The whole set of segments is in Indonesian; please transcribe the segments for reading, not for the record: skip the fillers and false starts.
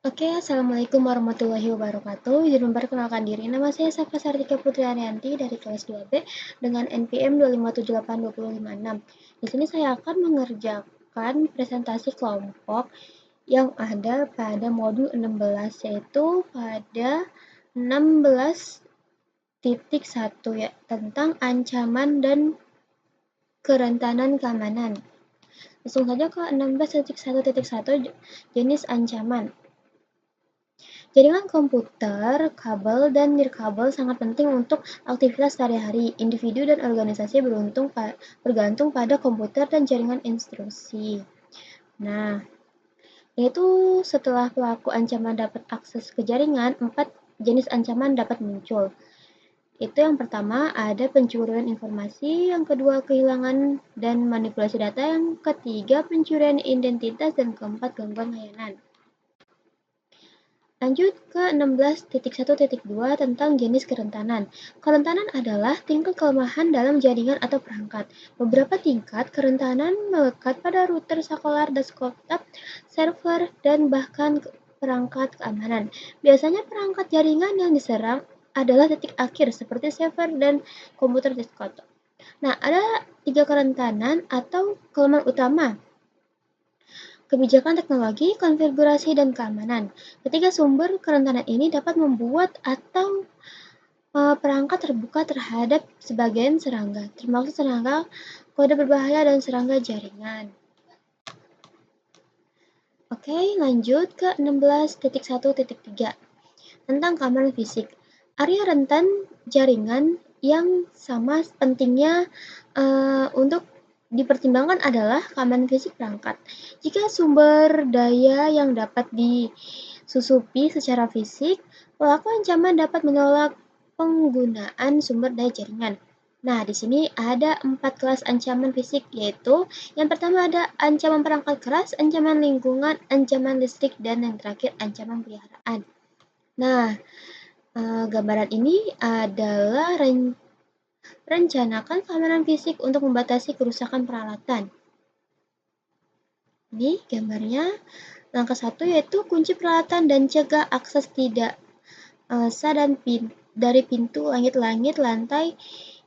Oke, Assalamualaikum warahmatullahi wabarakatuh. Izin memperkenalkan diri, nama saya Safa Sartika Putri Arianti dari kelas 2B dengan NPM 2578256. Di sini saya akan mengerjakan presentasi kelompok yang ada pada modul 16, yaitu pada 16.1 ya, tentang ancaman dan kerentanan keamanan. Langsung saja ke 16.1.1 jenis ancaman. Jaringan komputer, kabel, dan nirkabel sangat penting untuk aktivitas sehari-hari. Individu dan organisasi bergantung pada komputer dan jaringan instruksi. Nah, yaitu setelah pelaku ancaman dapat akses ke jaringan, 4 jenis ancaman dapat muncul. Itu yang pertama ada pencurian informasi, yang kedua kehilangan dan manipulasi data, yang ketiga pencurian identitas, dan keempat gangguan layanan. Lanjut ke 16.1.2 tentang jenis kerentanan. Kerentanan adalah tingkat kelemahan dalam jaringan atau perangkat. Beberapa tingkat kerentanan melekat pada router, saklar, desktop, server, dan bahkan perangkat keamanan. Biasanya perangkat jaringan yang diserang adalah titik akhir seperti server dan komputer desktop. Nah, ada 3 kerentanan atau kelemahan utama: kebijakan teknologi, konfigurasi, dan keamanan. Ketiga sumber kerentanan ini dapat membuat atau perangkat terbuka terhadap sebagian serangga, termasuk serangga kode berbahaya dan serangga jaringan. Oke, lanjut ke 16.1.3 tentang keamanan fisik. Area rentan jaringan yang sama pentingnya untuk dipertimbangkan adalah keamanan fisik perangkat. Jika sumber daya yang dapat disusupi secara fisik, pelaku ancaman dapat menolak penggunaan sumber daya jaringan. Nah, di sini ada 4 kelas ancaman fisik, yaitu yang pertama ada ancaman perangkat keras, ancaman lingkungan, ancaman listrik, dan yang terakhir ancaman peliharaan. Nah, gambaran ini adalah rencanakan keamanan fisik untuk membatasi kerusakan peralatan. Ini gambarnya. Langkah 1 yaitu kunci peralatan dan cegah akses tidak sah dari pintu, langit-langit, lantai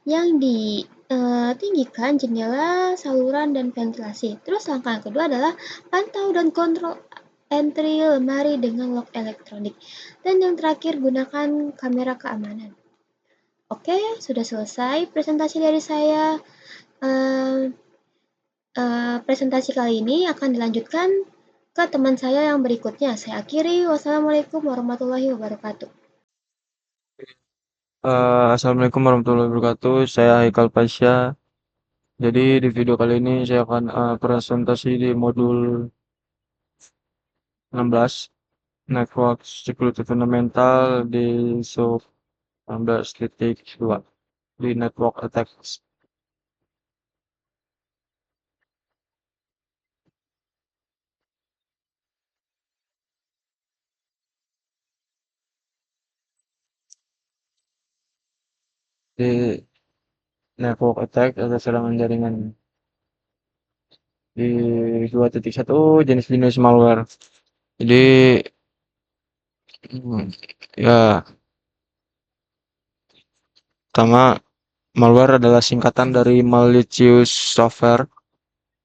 yang ditinggikan, jendela, saluran, dan ventilasi. Terus langkah yang kedua adalah pantau dan kontrol entry lemari dengan lock elektronik. Dan yang terakhir, gunakan kamera keamanan. Oke, sudah selesai presentasi dari saya. Presentasi kali ini akan dilanjutkan ke teman saya yang berikutnya. Saya akhiri. Wassalamualaikum warahmatullahi wabarakatuh. Assalamualaikum warahmatullahi wabarakatuh. Saya Haikal Pasha. Jadi di video kali ini saya akan presentasi di modul 16 Network Security Fundamental di sub 16.2 di Network Attacks. Di Network Attack ada serangan jaringan di 2.1 jenis-jenis malware. Jadi ya, pertama, malware adalah singkatan dari malicious software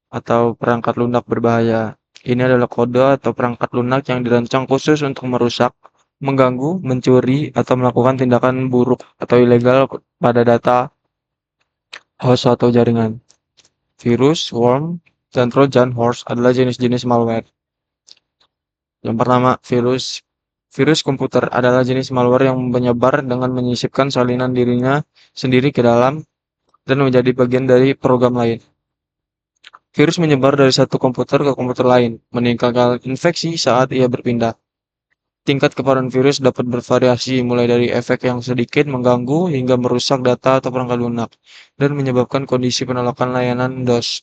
atau perangkat lunak berbahaya. Ini adalah kode atau perangkat lunak yang dirancang khusus untuk merusak, mengganggu, mencuri, atau melakukan tindakan buruk atau ilegal pada data, host atau jaringan. Virus, worm, dan Trojan horse adalah jenis-jenis malware. Yang pertama, virus. Virus komputer adalah jenis malware yang menyebar dengan menyisipkan salinan dirinya sendiri ke dalam dan menjadi bagian dari program lain. Virus menyebar dari satu komputer ke komputer lain, meningkatkan infeksi saat ia berpindah. Tingkat keparahan virus dapat bervariasi mulai dari efek yang sedikit mengganggu hingga merusak data atau perangkat lunak dan menyebabkan kondisi penolakan layanan DOS.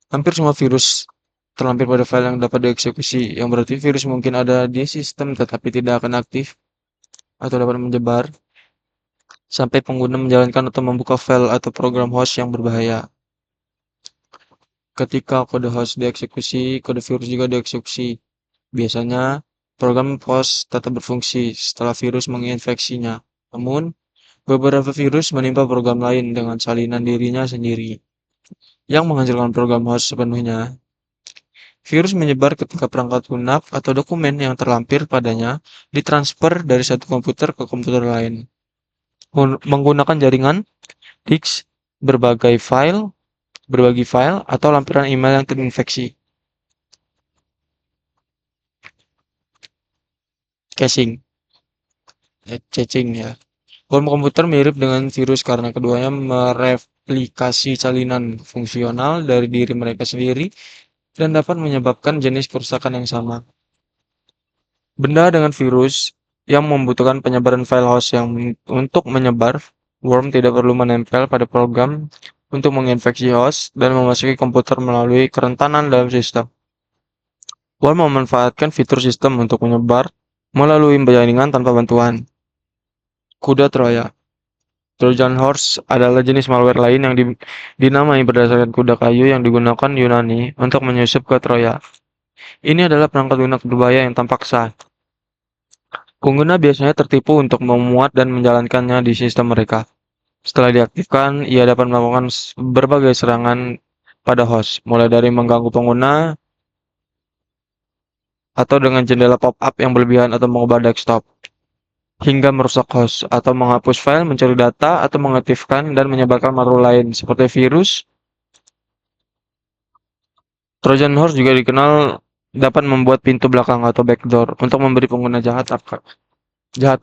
Hampir semua virus terlampir pada file yang dapat dieksekusi, yang berarti virus mungkin ada di sistem tetapi tidak akan aktif atau dapat menyebar sampai pengguna menjalankan atau membuka file atau program host yang berbahaya. Ketika kode host dieksekusi, kode virus juga dieksekusi. Biasanya program host tetap berfungsi setelah virus menginfeksinya. Namun, beberapa virus menimpa program lain dengan salinan dirinya sendiri, yang menghasilkan program host sepenuhnya. Virus menyebar ketika perangkat lunak atau dokumen yang terlampir padanya ditransfer dari satu komputer ke komputer lain menggunakan jaringan, disk, berbagi file, atau lampiran email yang terinfeksi. Caching, caching ya. Bom komputer mirip dengan virus karena keduanya mereplikasi salinan fungsional dari diri mereka sendiri dan dapat menyebabkan jenis kerusakan yang sama. Benda dengan virus yang membutuhkan penyebaran file host yang untuk menyebar, worm tidak perlu menempel pada program untuk menginfeksi host dan memasuki komputer melalui kerentanan dalam sistem. Worm memanfaatkan fitur sistem untuk menyebar melalui jaringan tanpa bantuan. Kuda Troya. Trojan Horse adalah jenis malware lain yang dinamai berdasarkan kuda kayu yang digunakan Yunani untuk menyusup ke Troya. Ini adalah perangkat lunak berbahaya yang tampak sah. Pengguna biasanya tertipu untuk memuat dan menjalankannya di sistem mereka. Setelah diaktifkan, ia dapat melakukan berbagai serangan pada host, mulai dari mengganggu pengguna atau dengan jendela pop-up yang berlebihan atau mengubah desktop, hingga merusak host atau menghapus file, mencuri data, atau mengaktifkan dan menyebarkan malware lain seperti virus. Trojan horse juga dikenal dapat membuat pintu belakang atau backdoor untuk memberi pengguna jahat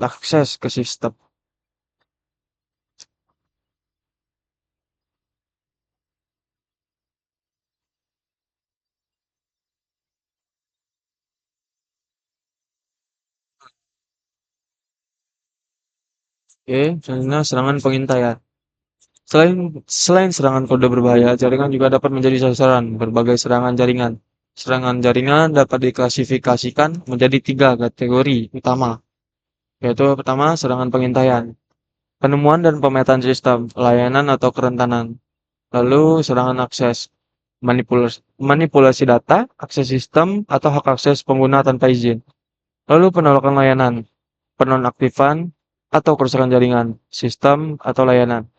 akses ke sistem. Oke, selanjutnya serangan pengintaian. Selain selain serangan kode berbahaya, jaringan juga dapat menjadi sasaran berbagai serangan jaringan. Serangan jaringan dapat diklasifikasikan menjadi tiga kategori utama, yaitu pertama serangan pengintaian, penemuan dan pemetaan sistem, layanan atau kerentanan. Lalu serangan akses, manipulasi data, akses sistem, atau hak akses pengguna tanpa izin. Lalu penolakan layanan, penonaktifan, atau kerusakan jaringan, sistem, atau layanan.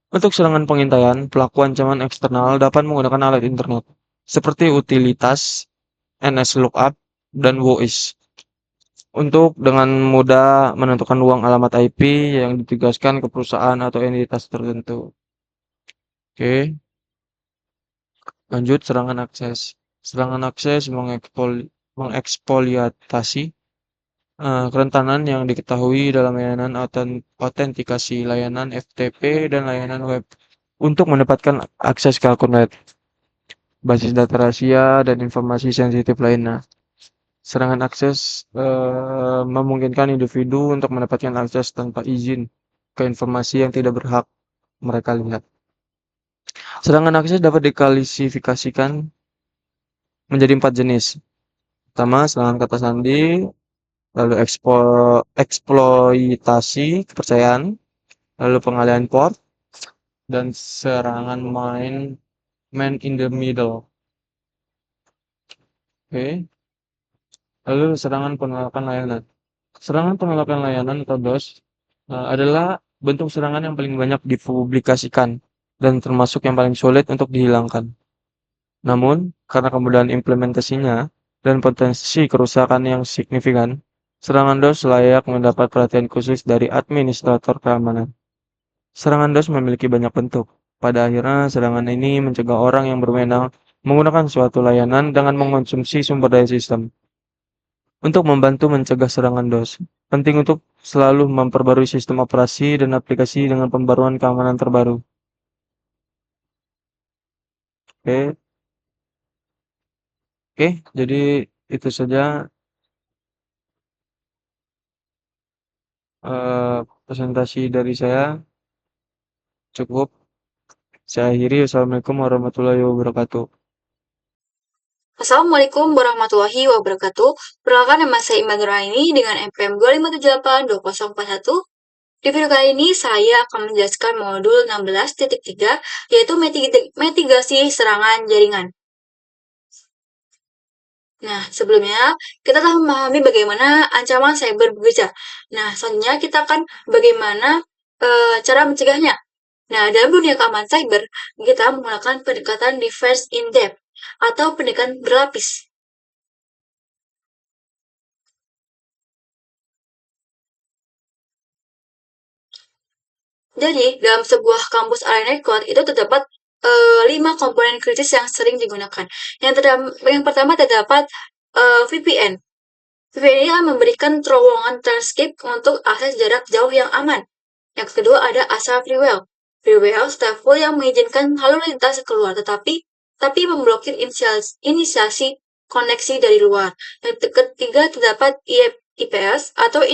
Untuk serangan pengintaian, pelaku ancaman eksternal dapat menggunakan alat internet, seperti utilitas, NSLookup, dan WOIS, untuk dengan mudah menentukan ruang alamat IP yang ditugaskan ke perusahaan atau entitas tertentu. Oke, lanjut serangan akses. Serangan akses mengeksploitasi kerentanan yang diketahui dalam layanan autentikasi, layanan FTP, dan layanan web untuk mendapatkan akses ke akun web, basis data rahasia, dan informasi sensitif lainnya. Serangan akses memungkinkan individu untuk mendapatkan akses tanpa izin ke informasi yang tidak berhak mereka lihat. Serangan akses dapat diklasifikasikan menjadi 4 jenis. Pertama, serangan kata sandi, lalu eksploitasi kepercayaan, lalu pengalihan port, dan serangan man in the middle. Oke. Lalu serangan penolakan layanan. Serangan penolakan layanan atau DOS adalah bentuk serangan yang paling banyak dipublikasikan dan termasuk yang paling sulit untuk dihilangkan. Namun, karena kemudahan implementasinya dan potensi kerusakan yang signifikan, serangan DOS layak mendapat perhatian khusus dari administrator keamanan. Serangan DOS memiliki banyak bentuk. Pada akhirnya, serangan ini mencegah orang yang berwenang menggunakan suatu layanan dengan mengonsumsi sumber daya sistem. Untuk membantu mencegah serangan DOS, penting untuk selalu memperbarui sistem operasi dan aplikasi dengan pembaruan keamanan terbaru. Oke, oke, jadi itu saja presentasi dari saya. Cukup. Saya akhiri. Wassalamualaikum warahmatullahi wabarakatuh. Assalamualaikum warahmatullahi wabarakatuh. Perkenalkan nama saya Iman Nuraini dengan NPM 257820041. Di video kali ini saya akan menjelaskan modul 16.3 yaitu mitigasi serangan jaringan. Nah, sebelumnya kita telah memahami bagaimana ancaman cyber bekerja. Nah, selanjutnya kita akan bagaimana cara mencegahnya. Nah, dalam dunia keamanan cyber, kita menggunakan pendekatan defense in depth atau pendekatan berlapis. Jadi, dalam sebuah kampus area network itu terdapat 5 komponen kritis yang sering digunakan. Yang pertama terdapat VPN. VPN ini akan memberikan terowongan transkrip untuk akses jarak jauh yang aman. Yang kedua ada asal freeware. Freeware stateful yang mengizinkan lalu lintas keluar, tapi memblokir inisiasi koneksi dari luar. Yang ketiga terdapat IPS atau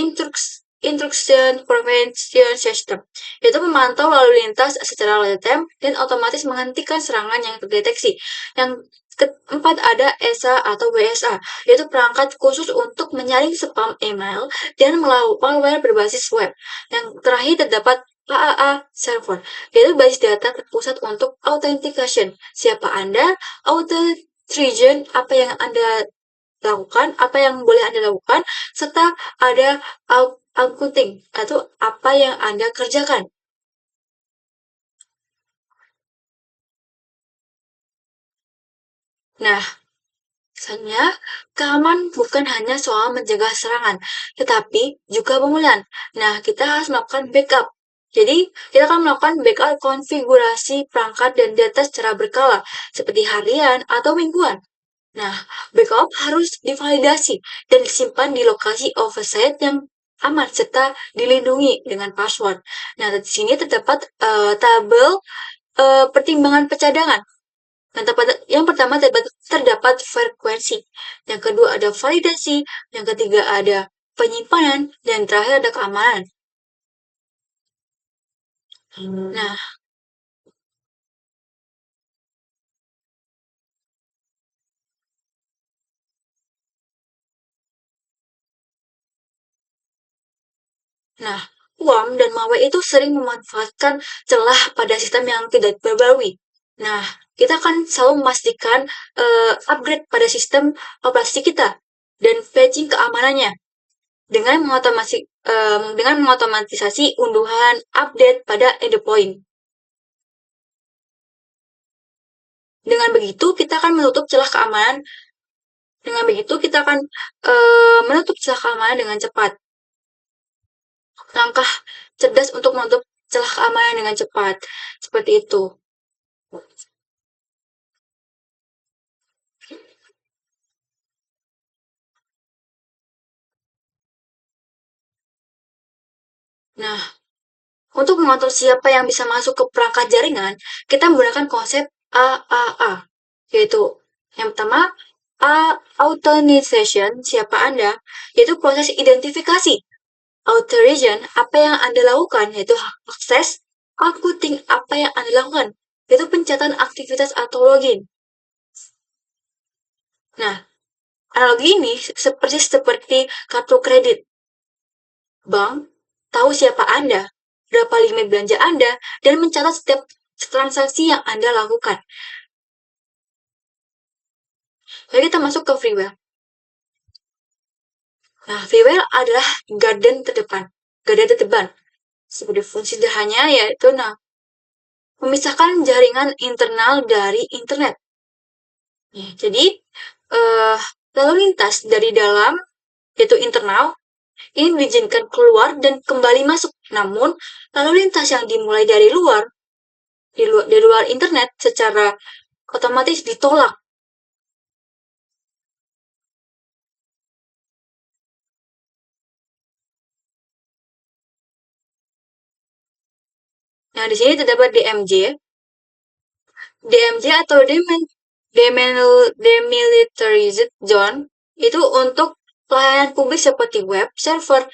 Intrusion Prevention System, yaitu memantau lalu lintas secara real time dan otomatis menghentikan serangan yang terdeteksi. Yang keempat ada ESA atau WSA, yaitu perangkat khusus untuk menyaring spam email dan malware berbasis web. Yang terakhir terdapat AAA server, yaitu basis data terpusat untuk authentication. Siapa Anda, authentication, apa yang Anda lakukan, apa yang boleh Anda lakukan, serta ada accounting atau apa yang Anda kerjakan. Nah, misalnya, keamanan bukan hanya soal mencegah serangan, tetapi juga pemulihan. Nah, kita harus melakukan backup. Jadi, kita akan melakukan backup konfigurasi perangkat dan data secara berkala, seperti harian atau mingguan. Nah, backup harus divalidasi dan disimpan di lokasi offsite yang aman serta dilindungi dengan password. Nah, di sini terdapat tabel pertimbangan pencadangan. Yang pertama terdapat frekuensi, yang kedua ada validasi, yang ketiga ada penyimpanan, dan terakhir ada keamanan. Nah, worm dan malware itu sering memanfaatkan celah pada sistem yang tidak diperbarui. Nah, kita akan selalu memastikan upgrade pada sistem operasi kita dan patching keamanannya dengan mengotomatisasi unduhan update pada endpoint. Dengan begitu kita akan menutup celah keamanan. Dengan cepat. Langkah cerdas untuk menutup celah keamanan dengan cepat. Seperti itu. Nah, untuk mengatur siapa yang bisa masuk ke perangkat jaringan, kita menggunakan konsep AAA, yaitu yang pertama authorization, siapa Anda, yaitu proses identifikasi. Authorization, apa yang Anda lakukan, yaitu akses. Accounting, apa yang Anda lakukan, yaitu pencatatan aktivitas atau login. Nah, analogi ini seperti kartu kredit. Bank tahu siapa Anda, berapa limit belanja Anda, dan mencatat setiap transaksi yang Anda lakukan. Lalu kita masuk ke freeware. Nah, freeware adalah garda terdepan. Seperti fungsi sederhananya yaitu memisahkan jaringan internal dari internet. Ya, jadi, lalu lintas dari dalam, yaitu internal, ini diizinkan keluar dan kembali masuk. Namun, lalu lintas yang dimulai dari luar internet secara otomatis ditolak. Nah, di sini terdapat DMZ. DMZ atau Demilitarized Zone itu untuk pelayanan publik seperti web server.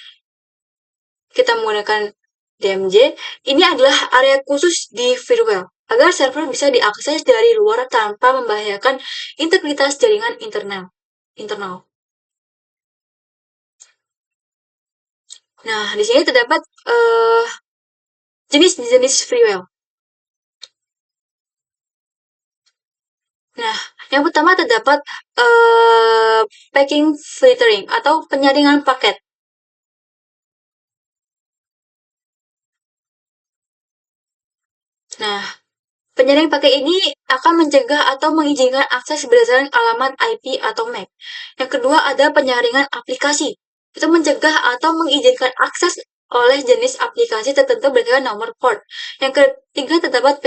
Kita menggunakan DMZ. Ini adalah area khusus di firewall agar server bisa diakses dari luar tanpa membahayakan integritas jaringan internal. Nah, di sini terdapat jenis-jenis freeware. Nah, yang pertama terdapat packing filtering atau penyaringan paket. Nah, penyaring pakai ini akan mencegah atau mengizinkan akses berdasarkan alamat IP atau MAC. Yang kedua ada penyaringan aplikasi. Itu mencegah atau mengizinkan akses oleh jenis aplikasi tertentu berdasarkan nomor port. Yang ketiga terdapat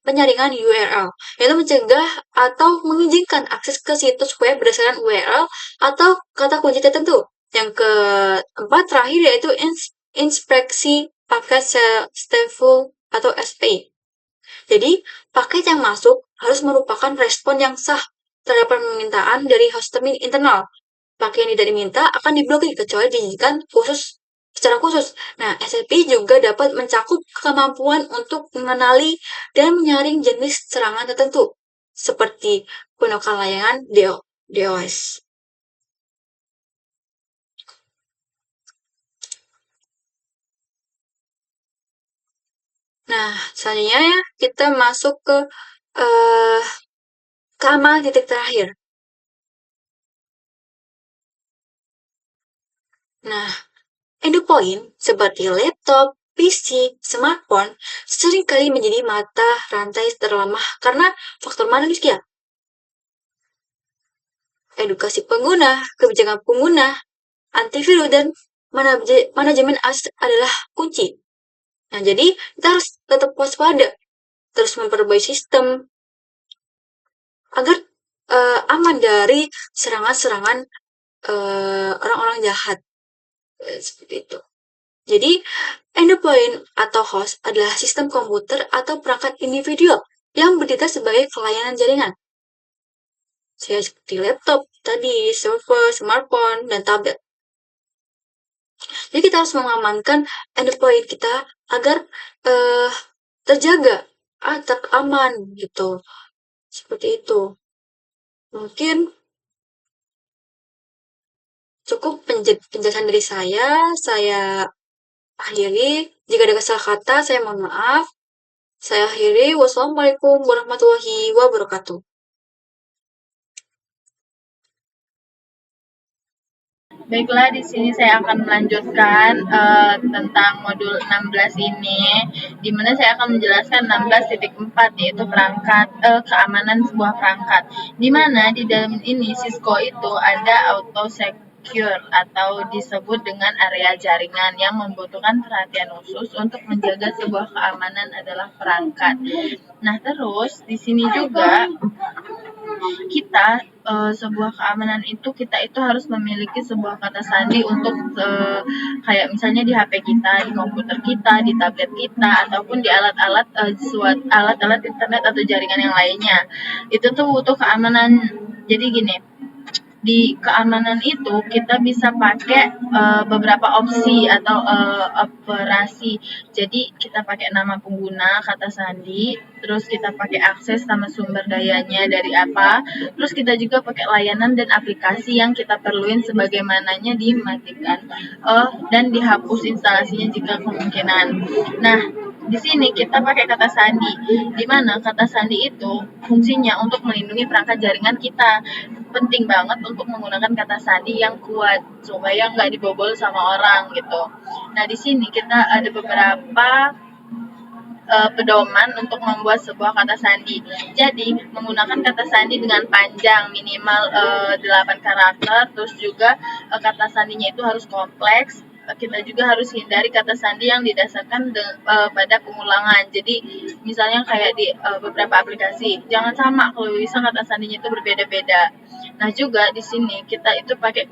penyaringan URL, yaitu mencegah atau mengizinkan akses ke situs web berdasarkan URL atau kata kunci tertentu. Yang keempat terakhir yaitu inspeksi paket stateful atau SPI. Jadi, paket yang masuk harus merupakan respon yang sah terhadap permintaan dari host terminal internal. Paket yang tidak diminta akan diblokir kecuali diizinkan secara khusus. Nah, SLP juga dapat mencakup kemampuan untuk mengenali dan menyaring jenis serangan tertentu, seperti penolakan layanan DOS. Nah, selanjutnya ya, kita masuk ke keamanan titik terakhir. Nah, endpoint seperti laptop, PC, smartphone seringkali menjadi mata rantai terlemah karena faktor manusia. Edukasi pengguna, kebijakan pengguna, antivirus, dan manajemen akses adalah kunci. Nah, jadi kita harus tetap waspada, terus memperbaiki sistem agar aman dari serangan-serangan orang-orang jahat. Seperti itu. Jadi, endpoint atau host adalah sistem komputer atau perangkat individual yang berdiri sebagai pelayanan jaringan. Seperti laptop tadi, server, smartphone, dan tablet. Jadi kita harus mengamankan endpoint kita agar terjaga, tetap aman gitu. Seperti itu. Mungkin cukup penjelasan dari saya akhiri. Jika ada kesalahan kata, saya mohon maaf. Saya akhiri. Wassalamualaikum warahmatullahi wabarakatuh. Baiklah, di sini saya akan melanjutkan tentang modul 16 ini, di mana saya akan menjelaskan 16.4 yaitu perangkat keamanan sebuah perangkat. Di mana di dalam ini Cisco itu ada auto secure atau disebut dengan area jaringan yang membutuhkan perhatian khusus untuk menjaga sebuah keamanan adalah perangkat. Nah, terus di sini juga kita sebuah keamanan itu kita itu harus memiliki sebuah kata sandi untuk kayak misalnya di HP kita, di komputer kita, di tablet kita, ataupun di alat-alat alat-alat internet atau jaringan yang lainnya. Itu tuh butuh keamanan. Jadi gini, di keamanan itu kita bisa pakai beberapa opsi atau operasi. Jadi kita pakai nama pengguna, kata sandi, terus kita pakai akses sama sumber dayanya dari apa, terus kita juga pakai layanan dan aplikasi yang kita perluin sebagaimananya dimatikan dan dihapus instalasinya jika kemungkinan. Nah, di sini kita pakai kata sandi, di mana kata sandi itu fungsinya untuk melindungi perangkat jaringan kita. Penting banget untuk menggunakan kata sandi yang kuat supaya nggak dibobol sama orang gitu. Nah, di sini kita ada beberapa pedoman untuk membuat sebuah kata sandi. Jadi, menggunakan kata sandi dengan panjang minimal 8 karakter, terus juga kata sandinya itu harus kompleks. Kita juga harus hindari kata sandi yang didasarkan pada pengulangan. Jadi, misalnya kayak di beberapa aplikasi, jangan sama, kalau bisa kata sandinya itu berbeda-beda. Nah, juga di sini kita itu pakai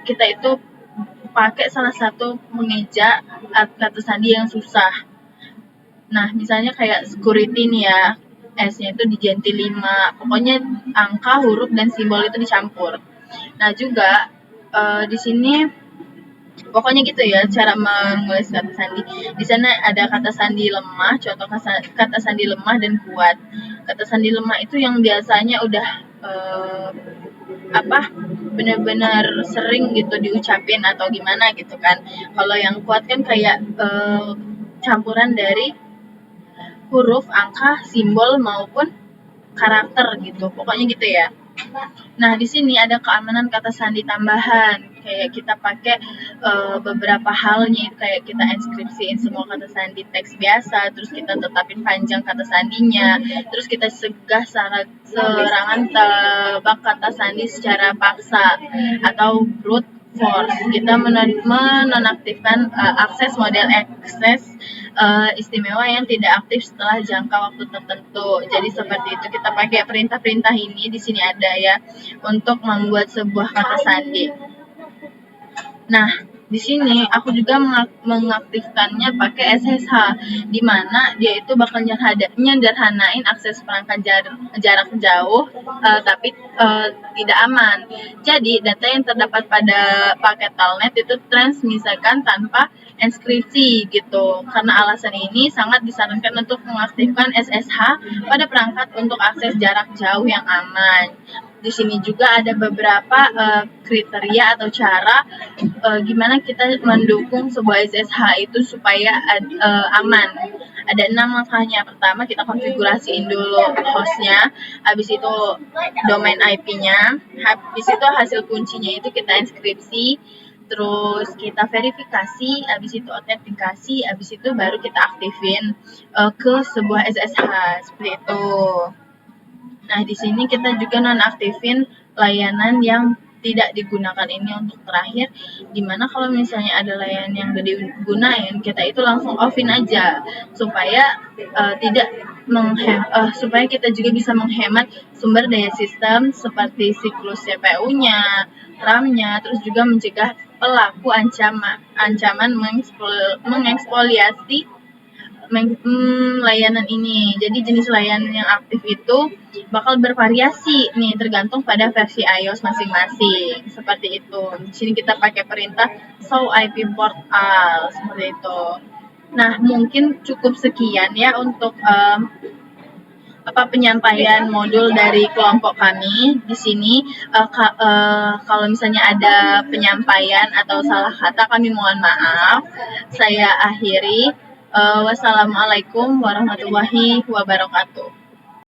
kita itu pakai salah satu mengeja kata sandi yang susah. Nah, misalnya kayak security nih ya, S-nya itu diganti 5. Pokoknya angka, huruf, dan simbol itu dicampur. Nah, juga di sini pokoknya gitu ya cara menulis kata sandi. Di sana ada kata sandi lemah, contoh kata sandi lemah dan kuat. Kata sandi lemah itu yang biasanya udah benar-benar sering gitu diucapin atau gimana gitu kan. Kalau yang kuat kan kayak campuran dari huruf, angka, simbol maupun karakter gitu. Pokoknya gitu ya. Nah, di sini ada keamanan kata sandi tambahan. Kayak kita pakai beberapa halnya, kayak kita inskripsiin semua kata sandi teks biasa, terus kita tetapin panjang kata sandinya, terus kita cegah serangan tebak kata sandi secara paksa atau brute force. Kita menonaktifkan akses model akses istimewa yang tidak aktif setelah jangka waktu tertentu. Jadi seperti itu, kita pakai perintah-perintah ini di sini ada ya untuk membuat sebuah kata sandi. Nah, di sini aku juga mengaktifkannya pakai SSH, di mana dia itu bakal nyederhanain akses perangkat jarak jauh, tapi tidak aman. Jadi, data yang terdapat pada paket telnet itu transmisikan tanpa inskripsi gitu. Karena alasan ini sangat disarankan untuk mengaktifkan SSH pada perangkat untuk akses jarak jauh yang aman. Di sini juga ada beberapa kriteria atau cara gimana kita mendukung sebuah SSH itu supaya aman. Ada 6 langkahnya. Pertama, kita konfigurasiin dulu hostnya, habis itu domain IP-nya, habis itu hasil kuncinya itu kita inskripsi, terus kita verifikasi, habis itu autentikasi, habis itu baru kita aktifin ke sebuah SSH seperti itu. Nah, di sini kita juga nonaktifin layanan yang tidak digunakan ini untuk terakhir, dimana kalau misalnya ada layanan yang gak digunain, kita itu langsung offin aja supaya supaya kita juga bisa menghemat sumber daya sistem seperti siklus CPU-nya, RAM-nya, terus juga mencegah pelaku ancaman mengekspoliasi layanan ini. Jadi jenis layanan yang aktif itu bakal bervariasi nih tergantung pada versi iOS masing-masing. Seperti itu. Di sini kita pakai perintah show IP port all seperti itu. Nah, mungkin cukup sekian ya untuk penyampaian modul dari kelompok kami di sini. Kalau misalnya ada penyampaian atau salah kata, kami mohon maaf. Saya akhiri. Wassalamualaikum warahmatullahi wabarakatuh.